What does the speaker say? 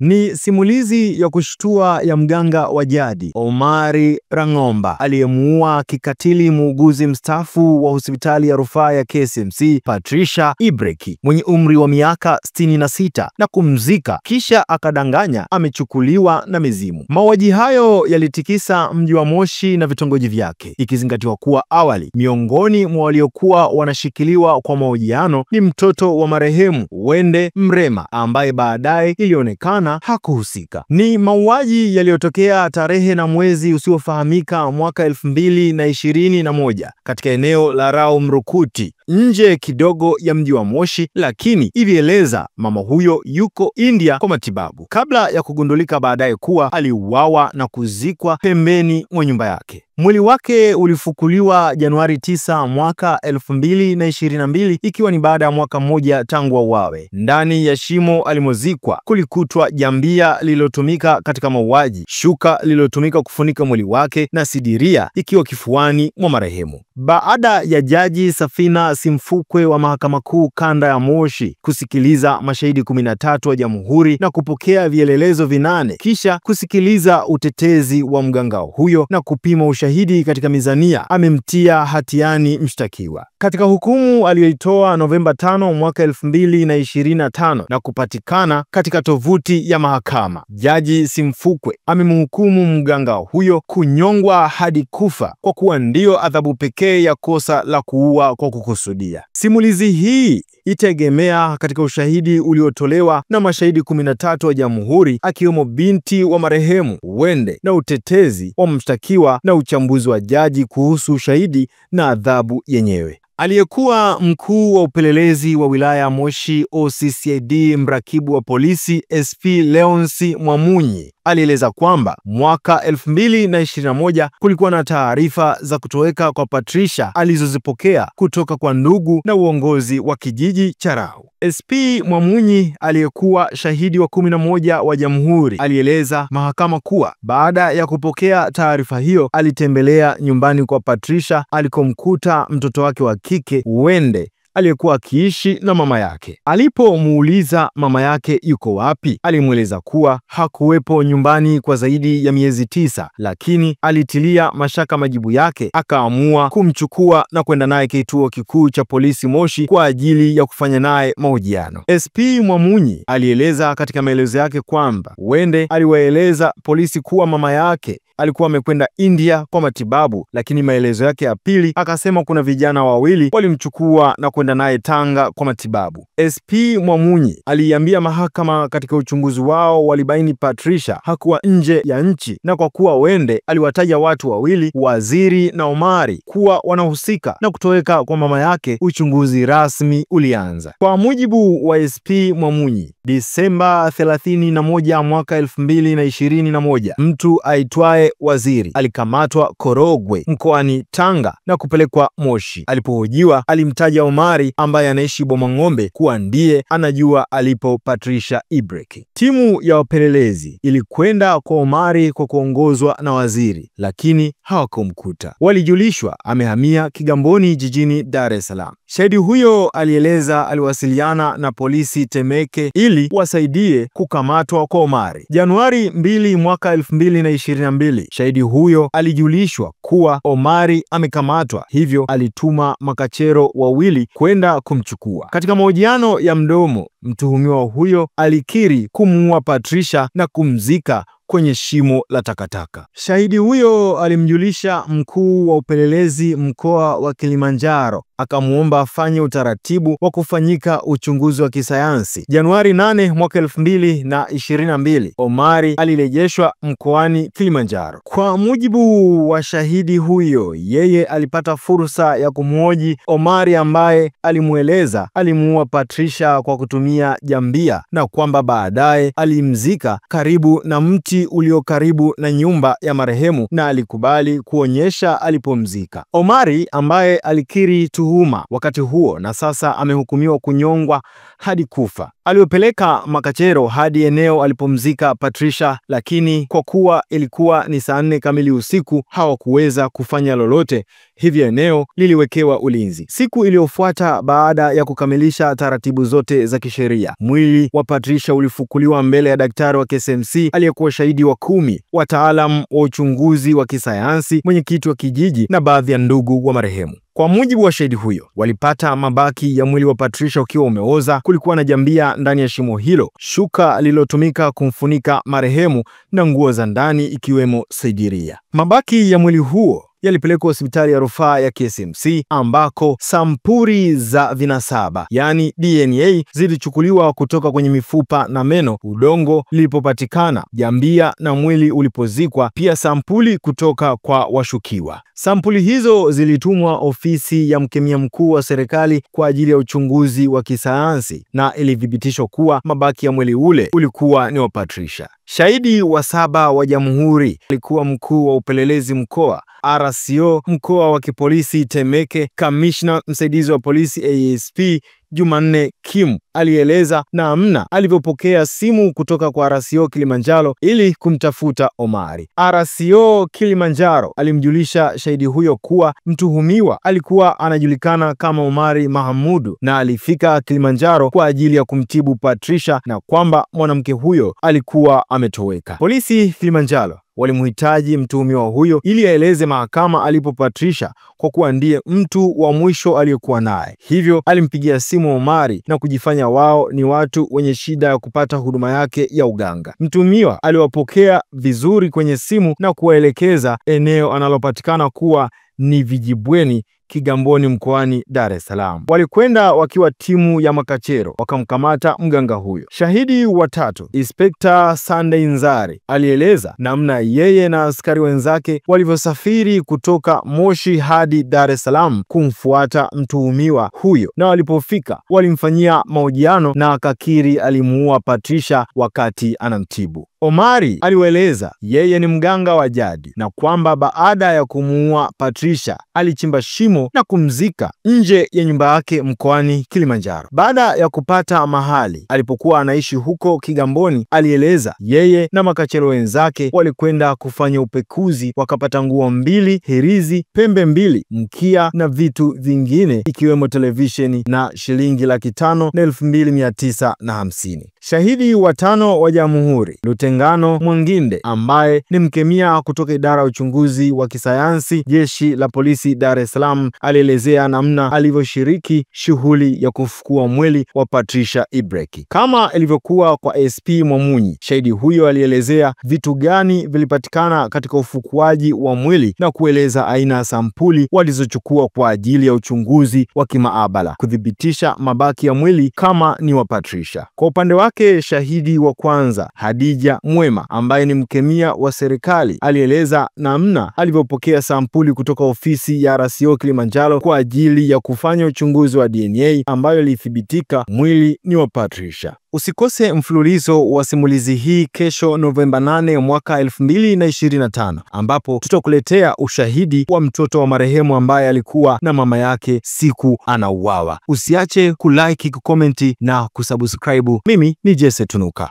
Ni simulizi ya kushtua ya mganga wa jadi Omari Rang'omba aliyemuua kikatili muuguzi mstaafu wa hospitali ya rufaa ya KCMC Patricia Ibreki mwenye umri wa miaka 66 na kumzika kisha akadanganya amechukuliwa na mizimu. Mauaji hayo yalitikisa mji wa Moshi na vitongoji vyake, ikizingatiwa kuwa awali miongoni mwa waliokuwa wanashikiliwa kwa mahojiano ni mtoto wa marehemu Wende Mrema ambaye baadaye ilionekana hakuhusika. Ni mauaji yaliyotokea tarehe na mwezi usiofahamika mwaka 2021 katika eneo la Rao Mrukuti, nje kidogo ya mji wa Moshi, lakini ilieleza mama huyo yuko India kwa matibabu kabla ya kugundulika baadaye kuwa aliuawa na kuzikwa pembeni mwa nyumba yake. Mwili wake ulifukuliwa Januari 9 mwaka 2022, ikiwa ni baada ya mwaka mmoja tangu auawe. Ndani ya shimo alimozikwa kulikutwa jambia lililotumika katika mauaji, shuka lililotumika kufunika mwili wake na sidiria ikiwa kifuani mwa marehemu. Baada ya Jaji Safina Simfukwe wa Mahakama Kuu Kanda ya Moshi kusikiliza mashahidi 13 wa Jamhuri na kupokea vielelezo 8, kisha kusikiliza utetezi wa mganga huyo na kupima ushahidi katika mizania, amemtia hatiani mshtakiwa. Katika hukumu aliyoitoa Novemba 5 mwaka 2025 na kupatikana katika tovuti ya mahakama, Jaji Simfukwe amemhukumu mganga huyo kunyongwa hadi kufa kwa kuwa ndio adhabu pekee ya kosa la kuua kwa kukusudia. Simulizi hii itegemea katika ushahidi uliotolewa na mashahidi 13 wa Jamhuri, akiwemo binti wa marehemu Wende, na utetezi wa mshtakiwa na uchambuzi wa jaji kuhusu ushahidi na adhabu yenyewe. Aliyekuwa mkuu wa upelelezi wa wilaya ya Moshi OCCID mrakibu wa polisi SP Leonsi Mwamunyi alieleza kwamba mwaka 2021 kulikuwa na taarifa za kutoweka kwa Patricia alizozipokea kutoka kwa ndugu na uongozi wa kijiji cha Rao. SP Mwamunyi, aliyekuwa shahidi wa 11 wa Jamhuri, alieleza mahakama kuwa baada ya kupokea taarifa hiyo alitembelea nyumbani kwa Patricia alikomkuta mtoto wake wa kike Wende aliyekuwa akiishi na mama yake. Alipomuuliza mama yake yuko wapi, alimweleza kuwa hakuwepo nyumbani kwa zaidi ya miezi 9, lakini alitilia mashaka majibu yake, akaamua kumchukua na kwenda naye kituo kikuu cha polisi Moshi kwa ajili ya kufanya naye mahojiano. SP Mwamunyi alieleza katika maelezo yake kwamba Wende aliwaeleza polisi kuwa mama yake alikuwa amekwenda India kwa matibabu, lakini maelezo yake ya pili akasema kuna vijana wawili walimchukua na kwenda naye Tanga kwa matibabu. SP Mwamunyi aliambia mahakama katika uchunguzi wao walibaini Patricia hakuwa nje ya nchi, na kwa kuwa Wende aliwataja watu wawili, Waziri na Omari, kuwa wanahusika na kutoweka kwa mama yake, uchunguzi rasmi ulianza. Kwa mujibu wa SP Mwamunyi, Disemba 31 mwaka 2021, mtu aitwaye Waziri alikamatwa Korogwe mkoani Tanga na kupelekwa Moshi. Alipohojiwa alimtaja Omari ambaye anaishi Bomang'ombe kuwa ndiye anajua alipo Patricia Ibreki. Timu ya wapelelezi ilikwenda kwa Omari kwa kuongozwa na Waziri, lakini hawakumkuta. Walijulishwa amehamia Kigamboni jijini Dar es Salaam. Shahidi huyo alieleza aliwasiliana na polisi Temeke ili wasaidie kukamatwa kwa Omari. Januari 2 mwaka 2022, shahidi huyo alijulishwa kuwa Omari amekamatwa, hivyo alituma makachero wawili kwenda kumchukua. Katika mahojiano ya mdomo, mtuhumiwa huyo alikiri kumuua Patricia na kumzika kwenye shimo la takataka. Shahidi huyo alimjulisha mkuu wa upelelezi mkoa wa Kilimanjaro, akamuomba afanye utaratibu wa kufanyika uchunguzi wa kisayansi. Januari 8 mwaka 2022, Omari alirejeshwa mkoani Kilimanjaro. Kwa mujibu wa shahidi huyo, yeye alipata fursa ya kumhoji Omari ambaye alimueleza alimuua Patricia kwa kutumia jambia na kwamba baadaye alimzika karibu na mti ulio karibu na nyumba ya marehemu na alikubali kuonyesha alipomzika. Omari ambaye alikiri tuhuma wakati huo na sasa amehukumiwa kunyongwa hadi kufa. Aliwapeleka makachero hadi eneo alipomzika Patricia, lakini kwa kuwa ilikuwa ni saa 4 kamili usiku hawakuweza kufanya lolote, hivyo eneo liliwekewa ulinzi. Siku iliyofuata, baada ya kukamilisha taratibu zote za kisheria, mwili wa Patricia ulifukuliwa mbele ya daktari wa KSMC aliyekuwa shahidi wa 10, wataalamu wa uchunguzi wa kisayansi, mwenyekiti wa kijiji na baadhi ya ndugu wa marehemu. Kwa mujibu wa shahidi huyo, walipata mabaki ya mwili wa Patricia ukiwa umeoza. Kulikuwa na jambia ndani ya shimo hilo, shuka lililotumika kumfunika marehemu na nguo za ndani ikiwemo sidiria. Mabaki ya mwili huo yalipelekwa hospitali ya rufaa ya KSMC ambako sampuli za vinasaba yani DNA zilichukuliwa kutoka kwenye mifupa na meno, udongo lilipopatikana, jambia na mwili ulipozikwa, pia sampuli kutoka kwa washukiwa. Sampuli hizo zilitumwa ofisi ya mkemia mkuu wa serikali kwa ajili ya uchunguzi wa kisayansi na ilithibitishwa kuwa mabaki ya mwili ule ulikuwa ni wa Patricia. Shahidi wa 7 wa Jamhuri alikuwa mkuu wa upelelezi mkoa, RCO mkoa wa kipolisi Temeke, kamishna msaidizi wa polisi ASP Jumanne Kim alieleza namna alivyopokea simu kutoka kwa RCO Kilimanjaro ili kumtafuta Omari. RCO Kilimanjaro alimjulisha shahidi huyo kuwa mtuhumiwa alikuwa anajulikana kama Omari Mahamudu na alifika Kilimanjaro kwa ajili ya kumtibu Patricia na kwamba mwanamke huyo alikuwa ametoweka. Polisi Kilimanjaro walimhitaji mtuhumiwa huyo ili aeleze mahakama alipo Patricia kwa kuwa ndiye mtu wa mwisho aliyokuwa naye. Hivyo alimpigia simu Omari na kujifanya wao ni watu wenye shida ya kupata huduma yake ya uganga. Mtuhumiwa aliwapokea vizuri kwenye simu na kuwaelekeza eneo analopatikana kuwa ni Vijibweni, Kigamboni mkoani Dar es Salaam. Walikwenda wakiwa timu ya makachero wakamkamata mganga huyo. Shahidi wa 3, Inspector Sunday Nzari, alieleza namna yeye na askari wenzake walivyosafiri kutoka Moshi hadi Dar es Salaam kumfuata mtuhumiwa huyo, na walipofika walimfanyia mahojiano na akakiri alimuua Patricia wakati anamtibu. Omari aliwaeleza yeye ni mganga wa jadi na kwamba baada ya kumuua Patricia alichimba shimo na kumzika nje ya nyumba yake mkoani Kilimanjaro. Baada ya kupata mahali alipokuwa anaishi huko Kigamboni, alieleza yeye na makachero wenzake walikwenda kufanya upekuzi, wakapata nguo 2, hirizi, pembe 2, mkia na vitu vingine ikiwemo televisheni na shilingi 5,250. Shahidi wa 5 wa Jamhuri, Lutengano Mwanginde, ambaye ni mkemia kutoka idara ya uchunguzi wa kisayansi Jeshi la Polisi Dar es Salaam, alielezea namna alivyoshiriki shughuli ya kufukua mwili wa Patricia Ibreki. Kama ilivyokuwa kwa SP Mwamunyi, shahidi huyo alielezea vitu gani vilipatikana katika ufukuaji wa mwili na kueleza aina ya sampuli walizochukua kwa ajili ya uchunguzi wa kimaabara kuthibitisha mabaki ya mwili kama ni wa Patricia. Kwa upande wake, shahidi wa kwanza, Hadija Mwema, ambaye ni mkemia wa serikali, alieleza namna alivyopokea sampuli kutoka ofisi ya RCO Kilimanjaro kwa ajili ya kufanya uchunguzi wa DNA ambayo ilithibitika mwili ni wa Patricia. Usikose mfululizo wa simulizi hii kesho Novemba 8 mwaka 2025 ambapo tutakuletea ushahidi wa mtoto wa marehemu ambaye alikuwa na mama yake siku anauawa. Usiache kulike, kukomenti na kusubscribe. Mimi ni Jesse Tunuka.